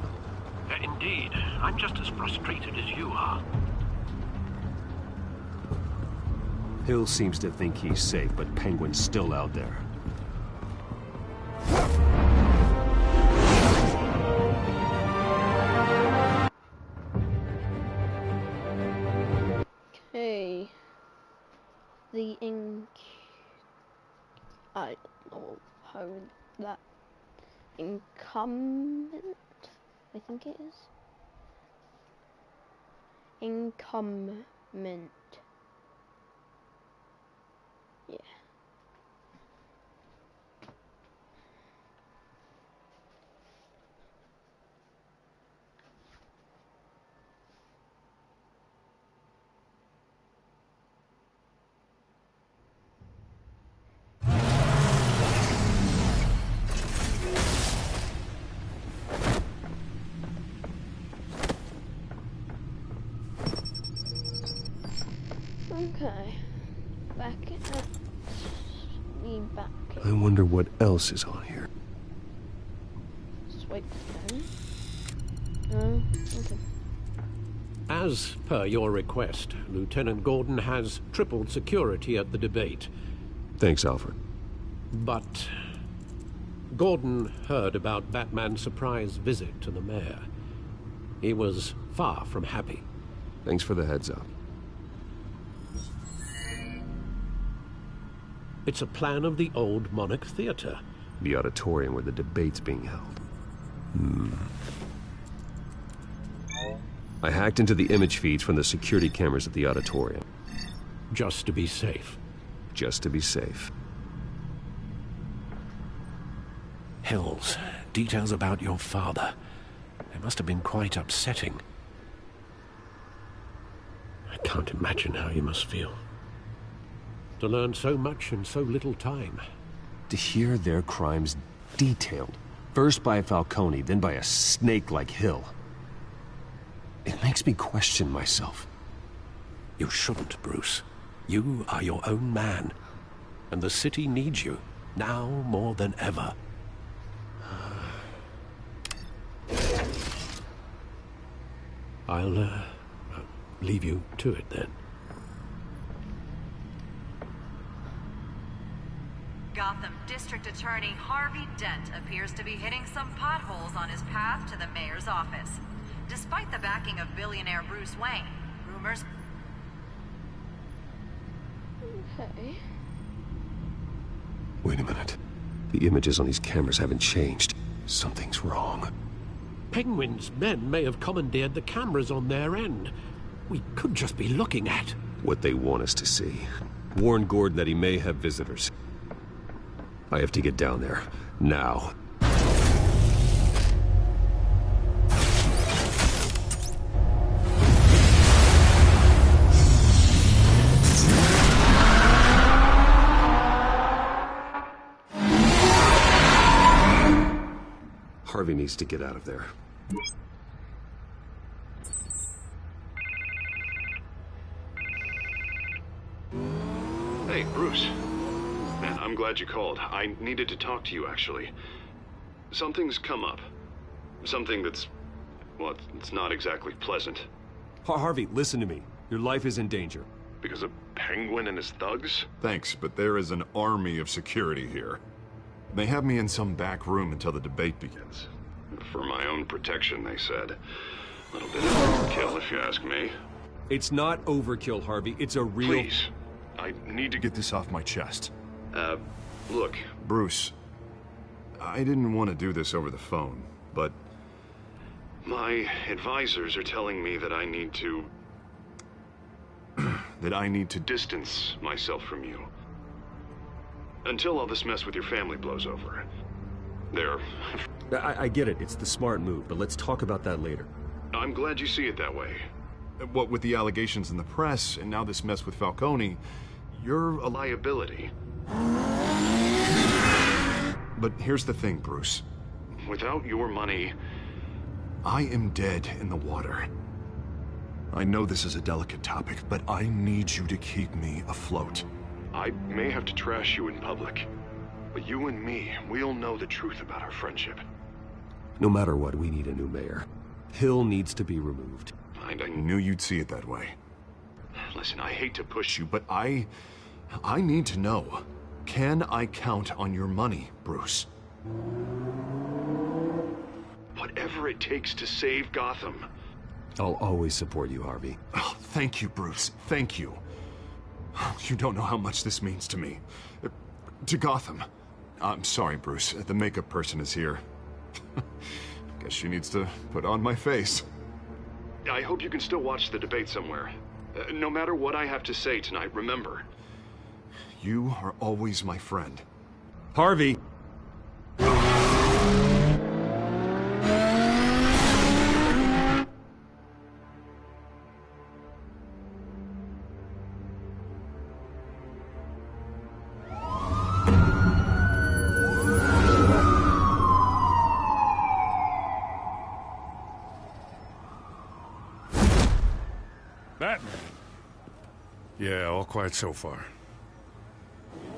Indeed. I'm just as frustrated as you are. Hill seems to think he's safe, but Penguin's still out there. Okay. The ink... I don't know how that... Incumbent? I think it is. Incumbent. Yeah. Okay. Back at me back. I wonder what else is on here. Swipe down. Okay. As per your request, Lieutenant Gordon has tripled security at the debate. Thanks, Alfred. But Gordon heard about Batman's surprise visit to the mayor. He was far from happy. Thanks for the heads up. It's a plan of the old Monarch Theater. The auditorium where the debate's being held. I hacked into the image feeds from the security cameras at the auditorium. Just to be safe. Just to be safe. Hills, details about your father. It must have been quite upsetting. I can't imagine how you must feel. To learn so much in so little time. To hear their crimes detailed. First by Falcone, then by a snake like Hill. It makes me question myself. You shouldn't, Bruce. You are your own man. And the city needs you, now more than ever. I'll leave you to it then. Gotham District Attorney Harvey Dent appears to be hitting some potholes on his path to the mayor's office. Despite the backing of billionaire Bruce Wayne, rumors... Okay. Wait a minute. The images on these cameras haven't changed. Something's wrong. Penguin's men may have commandeered the cameras on their end. We could just be looking at... what they want us to see. Warn Gordon that he may have visitors. I have to get down there. Now. Harvey needs to get out of there. Hey, Bruce. Man, I'm glad you called. I needed to talk to you, actually. Something's come up. Something that's... well, it's not exactly pleasant. Harvey, listen to me. Your life is in danger. Because of Penguin and his thugs? Thanks, but there is an army of security here. They have me in some back room until the debate begins. For my own protection, they said. A little bit of overkill, if you ask me. It's not overkill, Harvey. It's a real... Please. I need to get this off my chest. Look. Bruce, I didn't want to do this over the phone, but... my advisors are telling me that I need to... that I need to distance myself from you. Until all this mess with your family blows over. There. I get it. It's the smart move, but let's talk about that later. I'm glad you see it that way. What with the allegations in the press, and now this mess with Falcone, you're a liability. But here's the thing, Bruce. Without your money, I am dead in the water. I know this is a delicate topic, but I need you to keep me afloat. I may have to trash you in public, but you and me, we'll know the truth about our friendship. No matter what, we need a new mayor. Hill needs to be removed. I knew you'd see it that way. Listen, I hate to push you, but I need to know. Can I count on your money, Bruce? Whatever it takes to save Gotham. I'll always support you, Harvey. Oh, thank you, Bruce. Thank you. You don't know how much this means to me. To Gotham. I'm sorry, Bruce. The makeup person is here. Guess she needs to put on my face. I hope you can still watch the debate somewhere. No matter what I have to say tonight, remember, you are always my friend. Harvey! Batman? Yeah, all quiet so far.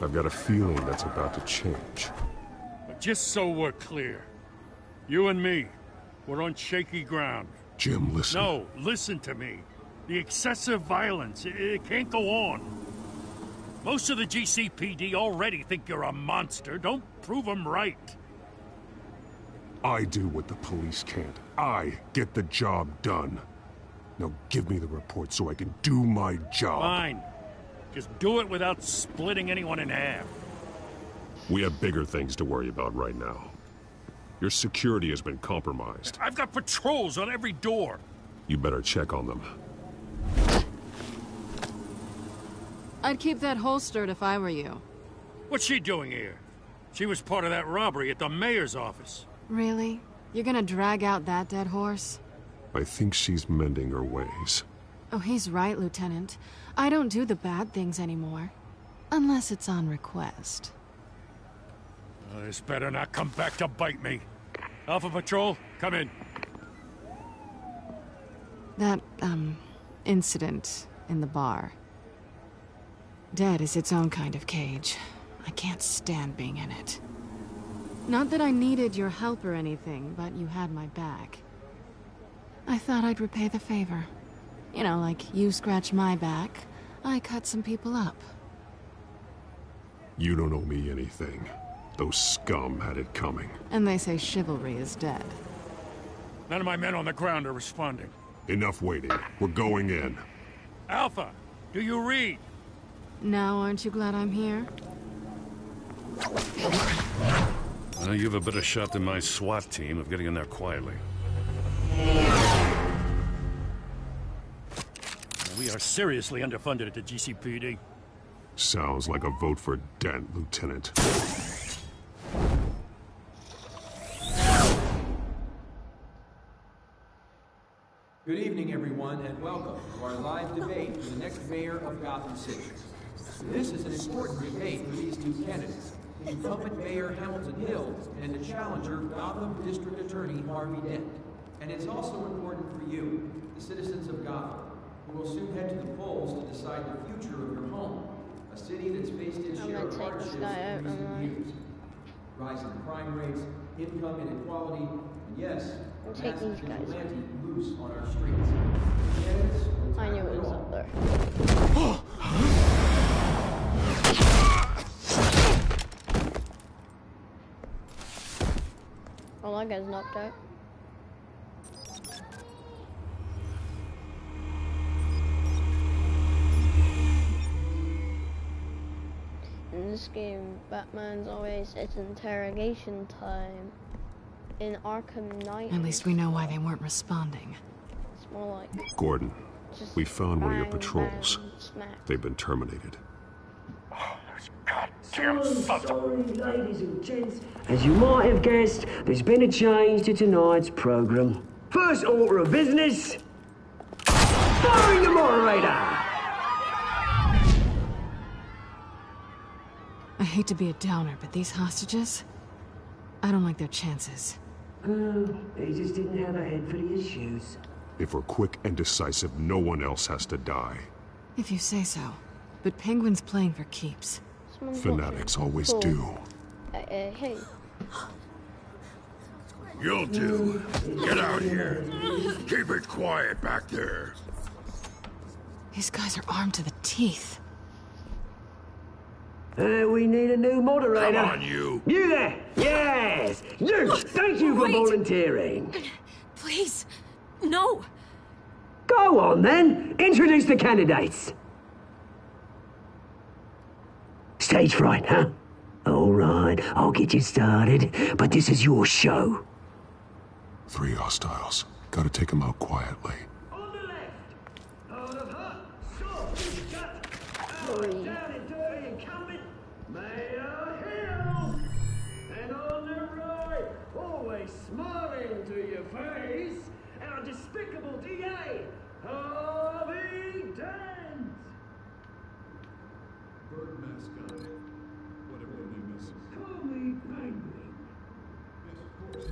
I've got a feeling that's about to change. But just so we're clear, you and me, we're on shaky ground. Jim, listen. No, listen to me. The excessive violence, it can't go on. Most of the GCPD already think you're a monster. Don't prove them right. I do what the police can't. I get the job done. Now give me the report so I can do my job. Fine. Just do it without splitting anyone in half. We have bigger things to worry about right now. Your security has been compromised. I've got patrols on every door. You better check on them. I'd keep that holstered if I were you. What's she doing here? She was part of that robbery at the mayor's office. Really? You're gonna drag out that dead horse? I think she's mending her ways. Oh, he's right, Lieutenant. I don't do the bad things anymore. Unless it's on request. This better not come back to bite me. Alpha Patrol, come in. That, incident in the bar. Dead is its own kind of cage. I can't stand being in it. Not that I needed your help or anything, but you had my back. I thought I'd repay the favor. You know, like you scratch my back, I cut some people up. You don't owe me anything. Those scum had it coming. And they say chivalry is dead. None of my men on the ground are responding. Enough waiting. We're going in. Alpha, do you read? Now aren't you glad I'm here? You have a better shot than my SWAT team of getting in there quietly. We are seriously underfunded at the GCPD. Sounds like a vote for Dent, Lieutenant. Good evening, everyone, and welcome to our live debate for the next mayor of Gotham City. This is an important debate for these two candidates, incumbent Mayor Hamilton Hill and the challenger, Gotham District Attorney Harvey Dent. And it's also important for you, the citizens of Gotham, who will soon head to the polls to decide the future of your home, A city that's faced its I'm share gonna of take this hardships guy out, in recent am I? years. Rising crime rates, income inequality, and yes, a Take massive these guys. vigilante loose on our streets. Candidates will I knew tackle it was all. up there. Oh, that guy's knocked out. In this game, Batman's always it's interrogation time. In Arkham Knight, At least we know why they weren't responding. it's more like Gordon, just we found one of your bang, patrols. bang, smack. They've been terminated. Sorry, ladies and gents. As you might have guessed, there's been a change to tonight's program. First order of business, firing the moderator. I hate to be a downer, but these hostages, I don't like their chances. Oh, he just didn't have a head for the issues. If we're quick and decisive, no one else has to die. If you say so. But Penguin's playing for keeps. Someone's Fanatics watching. always Cool. do. Hey. You'll do. Get out here. Keep it quiet back there. These guys are armed to the teeth. We need a new moderator. Come on, you. You there? Yes. You. Thank you for Wait. volunteering. Please, no. Go on then. Introduce the candidates. Stage fright, huh? All right, I'll get you started, but this is your show. 3 hostiles. Gotta take them out quietly. On the left, out of her, soft and shut, down and dirty and coming, Mayor Hill. And on the right, always smiling to your face, our despicable DA, Harvey Dent. Bird mascot. Whatever their name is. Call me Penguin. Yes, of course.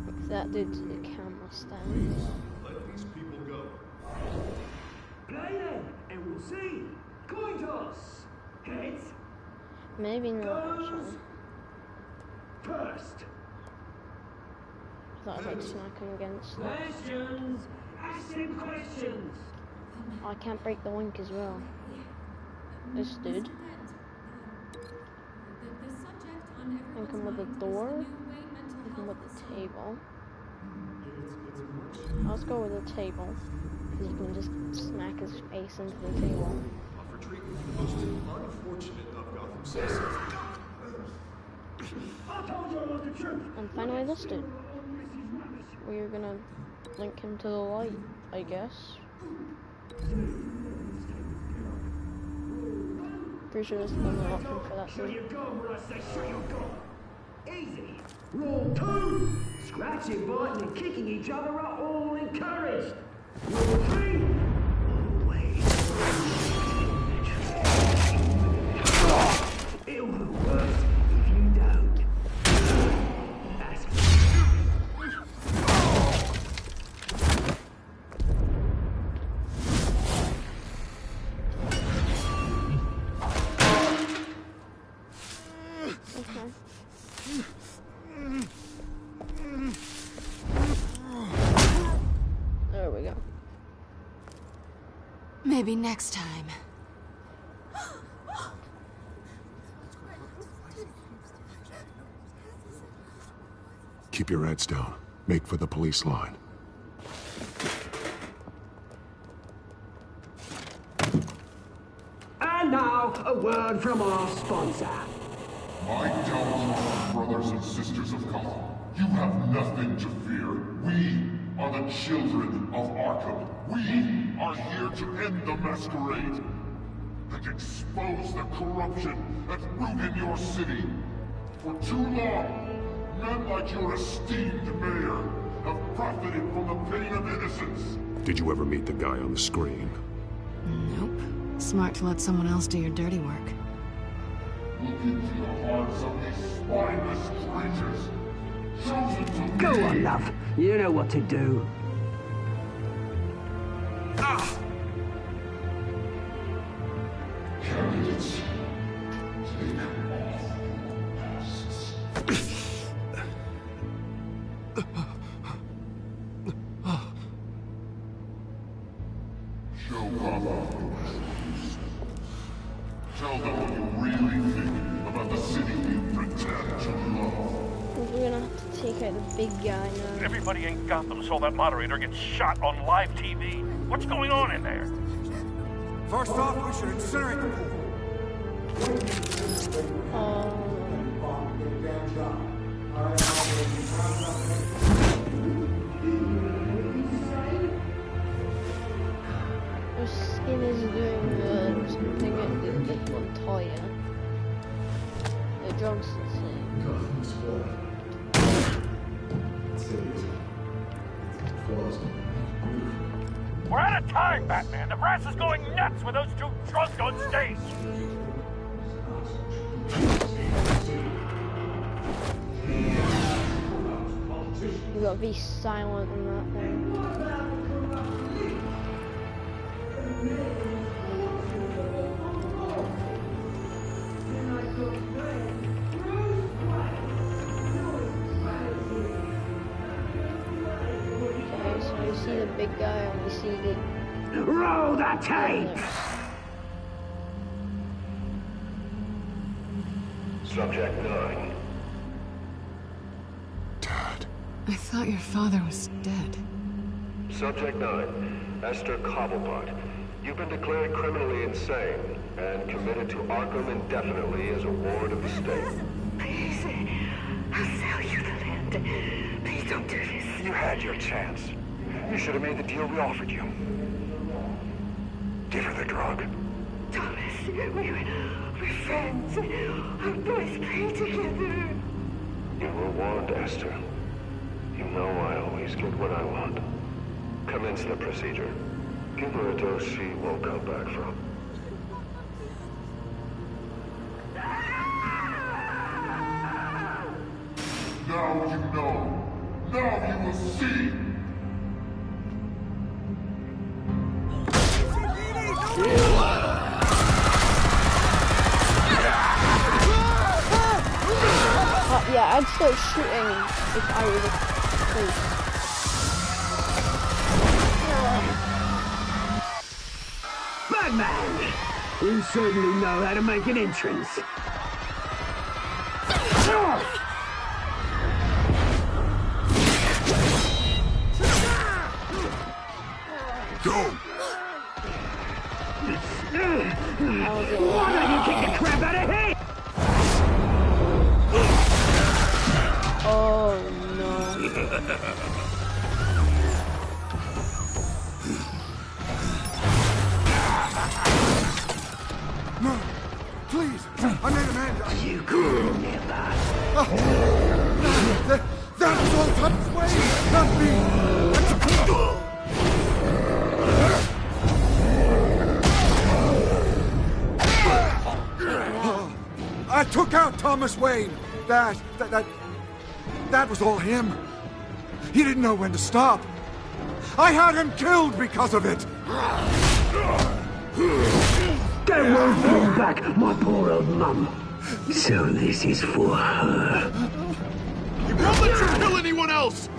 What's that do to the camera stand? Let these people go. Play then, and we'll see. Coin toss. Heads. Maybe not Goes actually. first. I thought I was like smacking against it. Questions. Ask them questions. I can't break the link as well. This dude. And come with a door. And come with a table. Let's go with a table. Because you can just smack his face into the table. Offer treatment for the most unfortunate of Gotham citizens. I told you I want the truth. And finally this dude. We're gonna link him to the light, I guess. Pretty sure there's another option for that Sure too. you go when I say sure you go. Easy. Rule 2. Scratching, biting, and kicking each other are all encouraged. Rule 3. Always. It'll be worse if you don't. Ask me. There we go. Maybe next time. Keep your heads down. Make for the police line. And now, a word from our sponsor. My downfall, brothers and sisters of Gotham. You have nothing to fear. We are the children of Arkham. We are here to end the masquerade and expose the corruption that's rooted in your city. For too long, men like your esteemed mayor have profited from the pain of innocence. Did you ever meet the guy on the screen? Nope. Smart to let someone else do your dirty work. Look into the hearts of these spineless creatures. Chosen to Go lead. on, love. You know what to do. Tell them what you really think about the city you pretend to love. We're gonna have to take out the big guy now. Everybody in Gotham saw that moderator get shot on live TV. What's going on in there? First off, we should incinerate the pool. Her skin is doing something at Montoya. The drugs the same. We're out of time, Batman. The brass is going nuts with those two drunks on stage. You gotta be silent on that thing. Okay, so you see the big guy and you see the... Roll the tape! Subject 9. I thought your father was dead. Subject 9. Esther Cobblepot. You've been declared criminally insane and committed to Arkham indefinitely as a ward of the state. Please, I'll sell you the land. Please don't do this. You had your chance. You should have made the deal we offered you. Give her the drug. Thomas, we're friends. Our boys play together. You were warned, Esther. You know I always get what I want. Commence the procedure. Give her a dose she won't come back from. Now you know. Now you will see. Yeah, I'd start shooting if I were the police. Batman! You certainly know how to make an entrance. Go! Why don't you kick the crap out of him? Oh no. No, please, I made a man. You could never. That was all Thomas Wayne, not me. I took out Thomas Wayne. That was all him. He didn't know when to stop. I had him killed because of it. That won't bring back my poor old mum. So this is for her. You won't let you kill anyone else!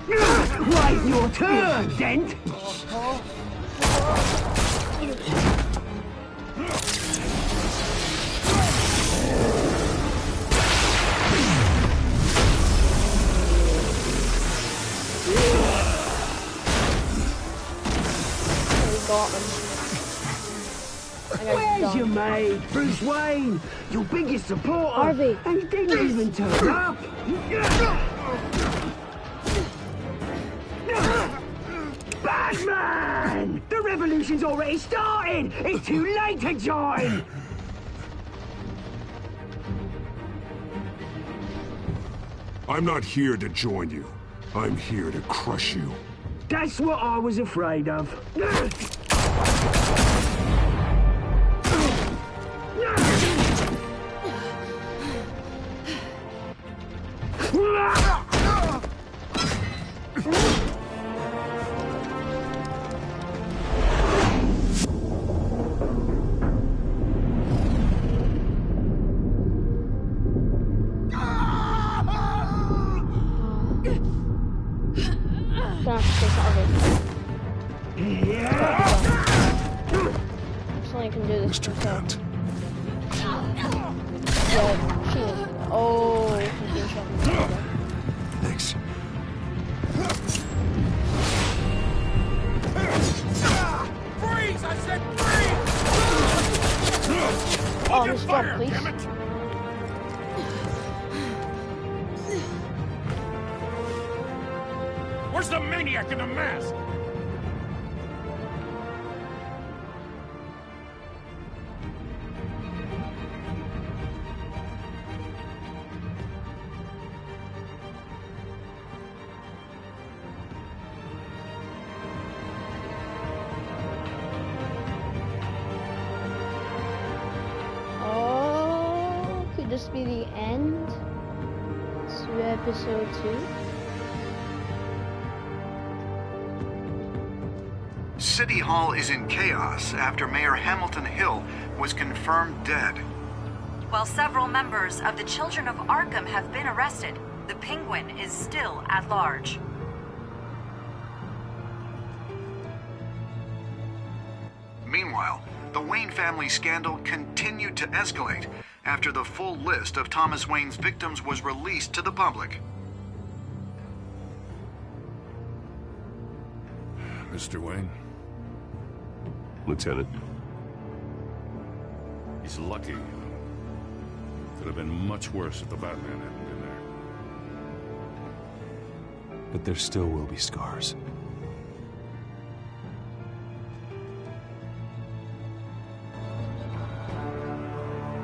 Wait your turn, Dent! Where's your mate, Bruce Wayne? Your biggest supporter. Harvey. And he didn't even turn up. Batman! The revolution's already started! It's too late to join! I'm not here to join you. I'm here to crush you. That's what I was afraid of. Gonna have to take it. can do this. Mr. Kent. Yeah, she is. Oh, he's being shot in the shoulder. Thanks. Freeze! I said freeze! Oh, his fire, please. Damn it! Where's the maniac in the mask? Oh, could this be the end to episode 2? City Hall is in chaos after Mayor Hamilton Hill was confirmed dead. While several members of the Children of Arkham have been arrested, the Penguin is still at large. Meanwhile, the Wayne family scandal continued to escalate after the full list of Thomas Wayne's victims was released to the public. Mr. Wayne? Lieutenant. He's lucky. Could have been much worse if the Batman hadn't been there. But there still will be scars.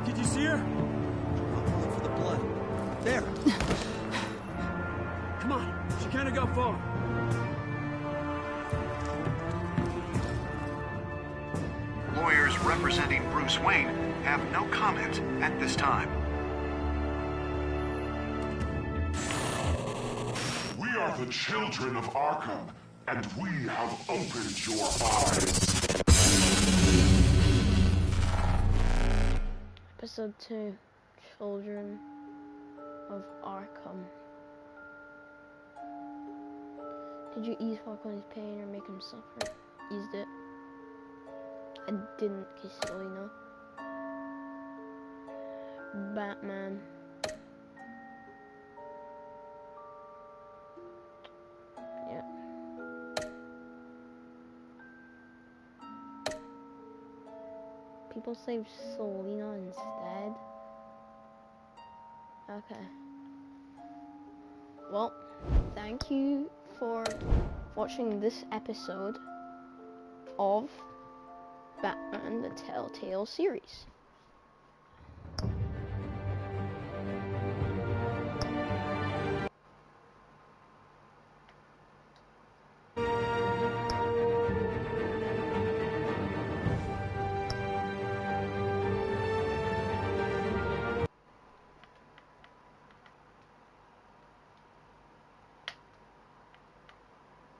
Did you see her? Look for the blood. There. Come on. She can't go far. Lawyers representing Bruce Wayne have no comment at this time. We are the children of Arkham, and we have opened your eyes. Episode 2, Children of Arkham. Did you ease Falcone's pain or make him suffer? Eased it. I didn't, in case you already know. Batman. Yeah. People saved Selena instead. Okay. Well, thank you for watching this episode of Batman the Telltale series.